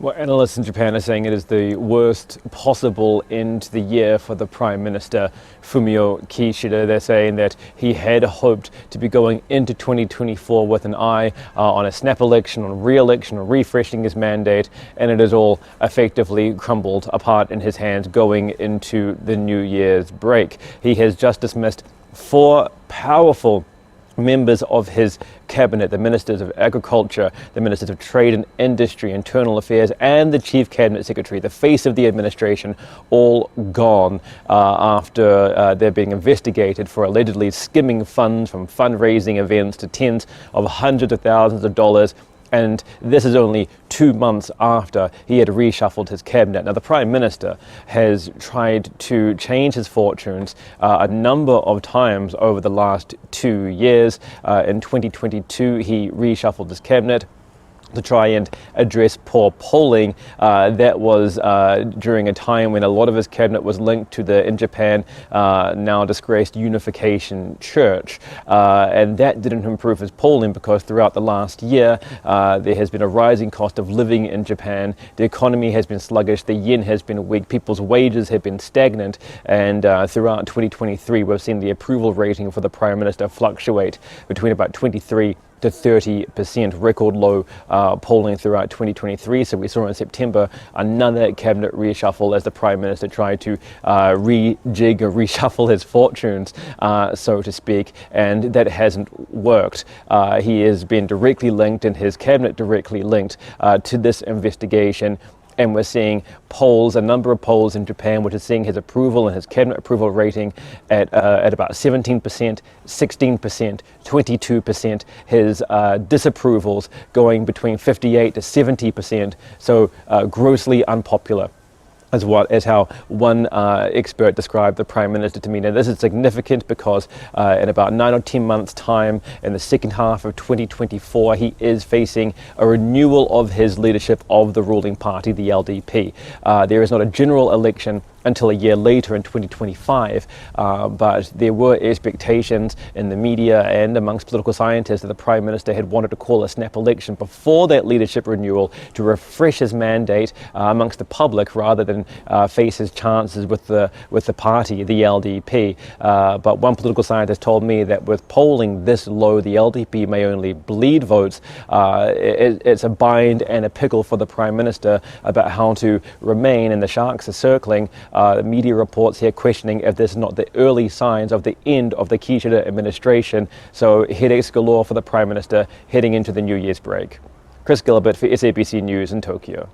Well, analysts in Japan are saying it is the worst possible end to the year for the Prime Minister, Fumio Kishida. They're saying that he had hoped to be going into 2024 with an eye on a snap election, on re-election, on refreshing his mandate, and it has all effectively crumbled apart in his hands going into the New Year's break. He has just dismissed 4 powerful members of his cabinet, the ministers of agriculture, the ministers of trade and industry, internal affairs, and the chief cabinet secretary, the face of the administration, all gone after they're being investigated for allegedly skimming funds from fundraising events to tens of hundreds of thousands of dollars. And this is only 2 months after he had reshuffled his cabinet. Now, the Prime Minister has tried to change his fortunes a number of times over the last 2 years. In 2022, he reshuffled his cabinet to try and address poor polling. That was during a time when a lot of his cabinet was linked to the, in Japan, now disgraced Unification Church. And that didn't improve his polling because throughout the last year, there has been a rising cost of living in Japan. The economy has been sluggish, the yen has been weak, people's wages have been stagnant, and throughout 2023, we've seen the approval rating for the Prime Minister fluctuate between about 23 to 30%, record low polling throughout 2023. So we saw in September another cabinet reshuffle as the Prime Minister tried to rejig or reshuffle his fortunes, so to speak, and that hasn't worked. He has been directly linked, and his cabinet directly linked to this investigation. And we're seeing polls, a number of polls in Japan, which is seeing his approval and his cabinet approval rating at about 17%, 16%, 22%. His disapprovals going between 58 to 70%. So grossly unpopular. As how one expert described the Prime Minister to me. Now, this is significant because in about 9 or 10 months' time, in the second half of 2024, he is facing a renewal of his leadership of the ruling party, the LDP. There is not a general election until a year later in 2025, but there were expectations in the media and amongst political scientists that the Prime Minister had wanted to call a snap election before that leadership renewal to refresh his mandate amongst the public rather than face his chances with the party, the LDP. But one political scientist told me that with polling this low, the LDP may only bleed votes. It's a bind and a pickle for the Prime Minister about how to remain, and the sharks are circling. The media reports here questioning if this is not the early signs of the end of the Kishida administration. So headaches galore for the Prime Minister heading into the New Year's break. Chris Gilbert for SABC News in Tokyo.